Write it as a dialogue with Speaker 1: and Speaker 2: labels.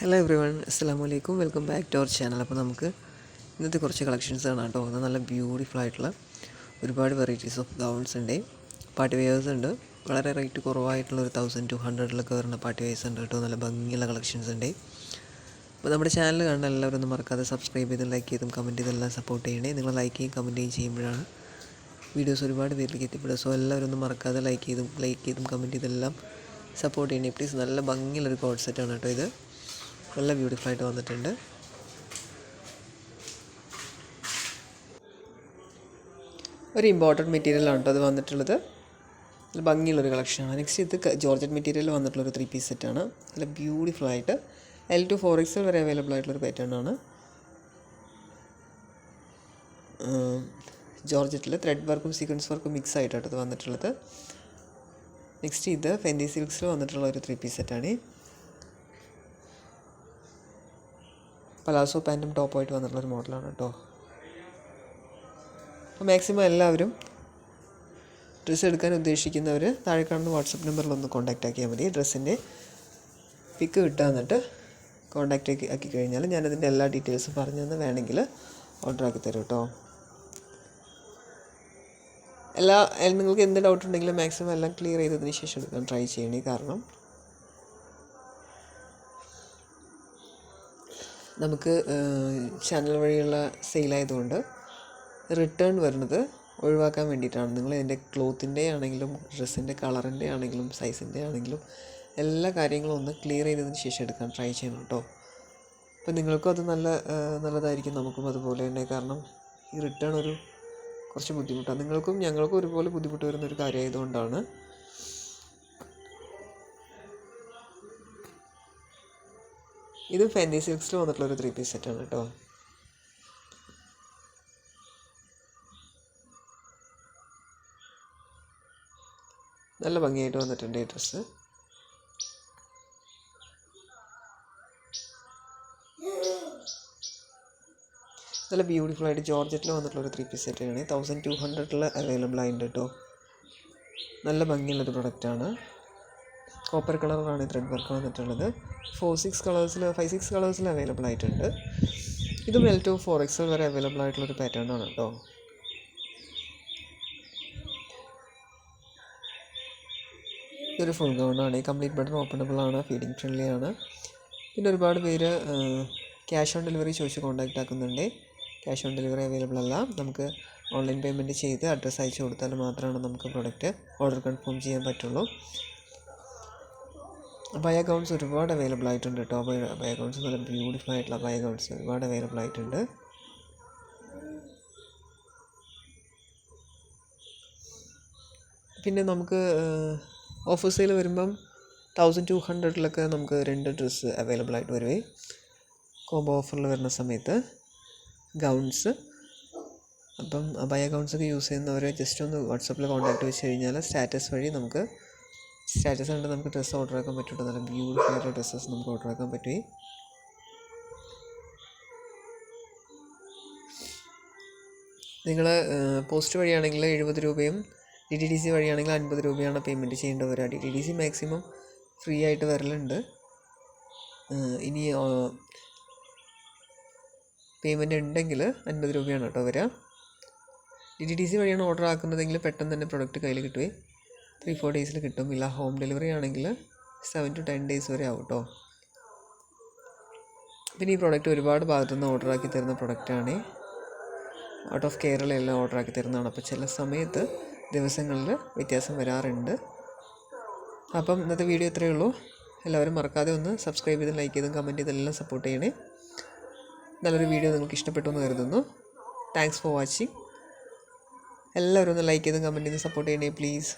Speaker 1: Hello every one, അസ്സലാമു അലൈക്കും. Welcome back to our channel. അപ്പോൾ നമുക്ക് ഇന്നത്തെ കുറച്ച് കളക്ഷൻസ് ആണ് കേട്ടോ. അത് നല്ല ബ്യൂട്ടിഫുൾ ആയിട്ടുള്ള ഒരുപാട് വെറൈറ്റീസ് ഓഫ് ഗൗൺസ് ഉണ്ട്, പാർട്ടി വെയേഴ്സ് ഉണ്ട്. വളരെ റേറ്റ് കുറവായിട്ടുള്ള ഒരു 1200 വരുന്ന പാർട്ടി വെയേഴ്സ് ഉണ്ട് കേട്ടോ. നല്ല ഭംഗിയുള്ള കളക്ഷൻസ് ഉണ്ട്. അപ്പോൾ നമ്മുടെ ചാനൽ കാണുന്ന എല്ലാവരും ഒന്നും മറക്കാതെ സബ്സ്ക്രൈബ് ചെയ്തും ലൈക്ക് ചെയ്തും കമൻറ്റ് ചെയ്തെല്ലാം സപ്പോർട്ട് ചെയ്യണേ. നിങ്ങൾ ലൈക്ക് ചെയ്യും കമൻറ്റ് ചെയ്യുമ്പോഴാണ് വീഡിയോസ് ഒരുപാട് പേരിലേക്ക് എത്തിപ്പെടുക. സോ എല്ലാവരും ഒന്നും മറക്കാതെ ലൈക്ക് ചെയ്തും കമൻറ്റ് ചെയ്തെല്ലാം സപ്പോർട്ട് ചെയ്യണേ പ്ലീസ്. നല്ല ഭംഗിയുള്ളൊരു കോഡ് സെറ്റാണ് കേട്ടോ ഇത്. നല്ല ബ്യൂട്ടിഫുൾ ആയിട്ട് വന്നിട്ടുണ്ട്. ഒരു ഇമ്പോർട്ടൻറ്റ് മെറ്റീരിയലാണ് കേട്ടോ അത് വന്നിട്ടുള്ളത്. നല്ല ഭംഗിയുള്ളൊരു കളക്ഷനാണ്. നെക്സ്റ്റ് ഇത് ജോർജറ്റ് മെറ്റീരിയൽ വന്നിട്ടുള്ളൊരു 3 പീസ് സെറ്റാണ്. നല്ല ബ്യൂട്ടിഫുൾ ആയിട്ട് L to 4XL വരെ അവൈലബിൾ ആയിട്ടുള്ളൊരു പാറ്റേൺ ആണ്. ജോർജറ്റിൽ ത്രെഡ് വർക്കും സീക്വൻസ് വർക്കും മിക്സ് ആയിട്ടാണ് ഇത് വന്നിട്ടുള്ളത്. നെക്സ്റ്റ് ഇത് ഫെൻഡി സിൽക്സിൽ വന്നിട്ടുള്ള ഒരു 3 പീസ് സെറ്റാണ്. പലാസോ പാൻറ്റും ടോപ്പായിട്ട് വന്നിട്ടുള്ളൊരു മോഡലാണ് കേട്ടോ. അപ്പോൾ മാക്സിമം എല്ലാവരും ഡ്രസ്സ് എടുക്കാൻ ഉദ്ദേശിക്കുന്നവർ താഴെ കാണുന്ന വാട്സപ്പ് നമ്പറിലൊന്ന് കോൺടാക്റ്റ് ആക്കിയാൽ മതി. ഡ്രസ്സിൻ്റെ പിക്ക് വിട്ട് തന്നിട്ട് കോൺടാക്റ്റ് ആക്കി കഴിഞ്ഞാൽ ഞാനതിൻ്റെ എല്ലാ ഡീറ്റെയിൽസും പറഞ്ഞു തന്ന് വേണമെങ്കിൽ ഓർഡർ ആക്കി തരും കേട്ടോ. നിങ്ങൾക്ക് എന്ത് ഡൗട്ട് ഉണ്ടെങ്കിലും മാക്സിമം എല്ലാം ക്ലിയർ ചെയ്തതിന് ശേഷം എടുക്കാൻ ട്രൈ ചെയ്യണേ. കാരണം നമുക്ക് ചാനൽ വഴിയുള്ള സെയിലായതുകൊണ്ട് റിട്ടേൺ വരുന്നത് ഒഴിവാക്കാൻ വേണ്ടിയിട്ടാണ്. നിങ്ങൾ എൻ്റെ ക്ലോത്തിൻ്റെ ആണെങ്കിലും ഡ്രസ്സിൻ്റെ കളറിൻ്റെ ആണെങ്കിലും സൈസിൻ്റെ ആണെങ്കിലും എല്ലാ കാര്യങ്ങളും ഒന്ന് ക്ലിയർ ചെയ്തതിന് ശേഷം എടുക്കാൻ ട്രൈ ചെയ്യണം കേട്ടോ. അപ്പോൾ നിങ്ങൾക്കും അത് നല്ലതായിരിക്കും, നമുക്കും അതുപോലെ തന്നെ. കാരണം ഈ റിട്ടേൺ കുറച്ച് ബുദ്ധിമുട്ടാണ്. നിങ്ങൾക്കും ഞങ്ങൾക്കും ഒരുപോലെ ബുദ്ധിമുട്ട് വരുന്നൊരു കാര്യമായതുകൊണ്ടാണ്. ഇത് ഫെൻഡി സിൽക്സിൽ വന്നിട്ടുള്ളൊരു 3 പീസ് സെറ്റാണ് കേട്ടോ. നല്ല ഭംഗിയായിട്ട് വന്നിട്ടുണ്ട് ഈ ഡ്രസ്സ്. നല്ല ബ്യൂട്ടിഫുൾ ആയിട്ട് ജോർജറ്റിൽ വന്നിട്ടുള്ളൊരു 3 പീസ് സെറ്റാണ്. 1200 അവൈലബിൾ ആയിട്ടുണ്ട് കേട്ടോ. നല്ല ഭംഗിയുള്ളൊരു പ്രൊഡക്റ്റാണ്. കോപ്പർ കളറാണ് ത്രെഡ് വർക്ക് വന്നിട്ടുള്ളത്. 5-6 കളേഴ്സിൽ അവൈലബിൾ ആയിട്ടുണ്ട്. ഇതും L to 4XL വരെ അവൈലബിൾ ആയിട്ടുള്ളൊരു പാറ്റേൺ ആണ് കേട്ടോ. ഇതൊരു ഫുൾ ഗൗണാണ്. കംപ്ലീറ്റ് ബട്ടൺ ഓപ്പണബിൾ ആണ്, ഫീഡിങ് ഫ്രണ്ട്ലി ആണ്. പിന്നെ ഒരുപാട് പേര് ക്യാഷ് ഓൺ ഡെലിവറി ചോദിച്ച് കോൺടാക്റ്റ് ആക്കുന്നുണ്ട്. ക്യാഷ് ഓൺ ഡെലിവറി അവൈലബിൾ അല്ല. നമുക്ക് ഓൺലൈൻ പേയ്മെൻറ്റ് ചെയ്ത് അഡ്രസ്സ് അയച്ചു കൊടുത്താൽ മാത്രമാണ് നമുക്ക് പ്രൊഡക്റ്റ് ഓർഡർ കൺഫേം ചെയ്യാൻ പറ്റുള്ളൂ. അബായ ഗൗൺസ് ഒരുപാട് അവൈലബിൾ ആയിട്ടുണ്ട് കേട്ടോ. അബായ ഗൗൺസ് നല്ല ബ്യൂട്ടിഫുൾ ആയിട്ടുള്ള അബായ ഗൗൺസ് ഒരുപാട് അവൈലബിൾ ആയിട്ടുണ്ട്. പിന്നെ നമുക്ക് ഓഫർ സെയിൽ വരുമ്പം 1200 നമുക്ക് 2 ഡ്രസ്സ് അവൈലബിൾ ആയിട്ട് വരുവേ. കോംബോ ഓഫറിൽ വരുന്ന സമയത്ത് ഗൗൺസ്. അപ്പം അബായ ഗൗൺസൊക്കെ യൂസ് ചെയ്യുന്നവർ ജസ്റ്റ് ഒന്ന് വാട്സപ്പിൽ കോൺടാക്റ്റ് വെച്ച് കഴിഞ്ഞാൽ സ്റ്റാറ്റസ് വഴി നമുക്ക് കണ്ട് നമുക്ക് ഡ്രസ്സ് ഓർഡർ ആക്കാൻ പറ്റുള്ളൂ. നല്ല ബ്യൂട്ടിഫുൾ ആയിട്ടുള്ള ഡ്രസ്സസ് നമുക്ക് ഓർഡർ ആക്കാൻ പറ്റുമേ. നിങ്ങൾ പോസ്റ്റ് വഴിയാണെങ്കിൽ 70 രൂപയും DTDC വഴിയാണെങ്കിൽ 50 രൂപയാണ് പേയ്മെൻറ്റ് ചെയ്യേണ്ടി വരിക. DTDC മാക്സിമം ഫ്രീ ആയിട്ട് വരലുണ്ട്. ഇനി പേയ്മെൻറ്റ് ഉണ്ടെങ്കിൽ 50 രൂപയാണ് കേട്ടോ വരിക. DTDC വഴിയാണ് ഓർഡർ ആക്കുന്നതെങ്കിൽ പെട്ടെന്ന് തന്നെ പ്രൊഡക്റ്റ് കയ്യിൽ കിട്ടുമേ. 3-4 ഡേയ്സിൽ കിട്ടും. ഇല്ല ഹോം ഡെലിവറി ആണെങ്കിൽ 7 to 10 ഡേയ്സ് വരെ ആവും കേട്ടോ. പിന്നെ ഈ പ്രോഡക്റ്റ് ഒരുപാട് ഭാഗത്തുനിന്ന് ഓർഡർ ആക്കി തരുന്ന പ്രൊഡക്റ്റാണ്. ഔട്ട് ഓഫ് കേരളയെല്ലാം ഓർഡർ ആക്കി തരുന്നതാണ്. അപ്പോൾ ചില സമയത്ത് ദിവസങ്ങളിൽ വ്യത്യാസം വരാറുണ്ട്. അപ്പം ഇന്നത്തെ വീഡിയോ ഇത്രയേ ഉള്ളൂ. എല്ലാവരും മറക്കാതെ ഒന്ന് സബ്സ്ക്രൈബ് ചെയ്തും ലൈക്ക് ചെയ്തും കമൻറ്റ് ചെയ്തെല്ലാം സപ്പോർട്ട് ചെയ്യണേ. നല്ലൊരു വീഡിയോ നിങ്ങൾക്ക് ഇഷ്ടപ്പെട്ടു എന്ന് കരുതുന്നു. Thanks for watching. എല്ലാവരും ഒന്ന് ലൈക്ക് ചെയ്തും കമൻറ്റ് ചെയ്തും സപ്പോർട്ട് ചെയ്യണേ പ്ലീസ്.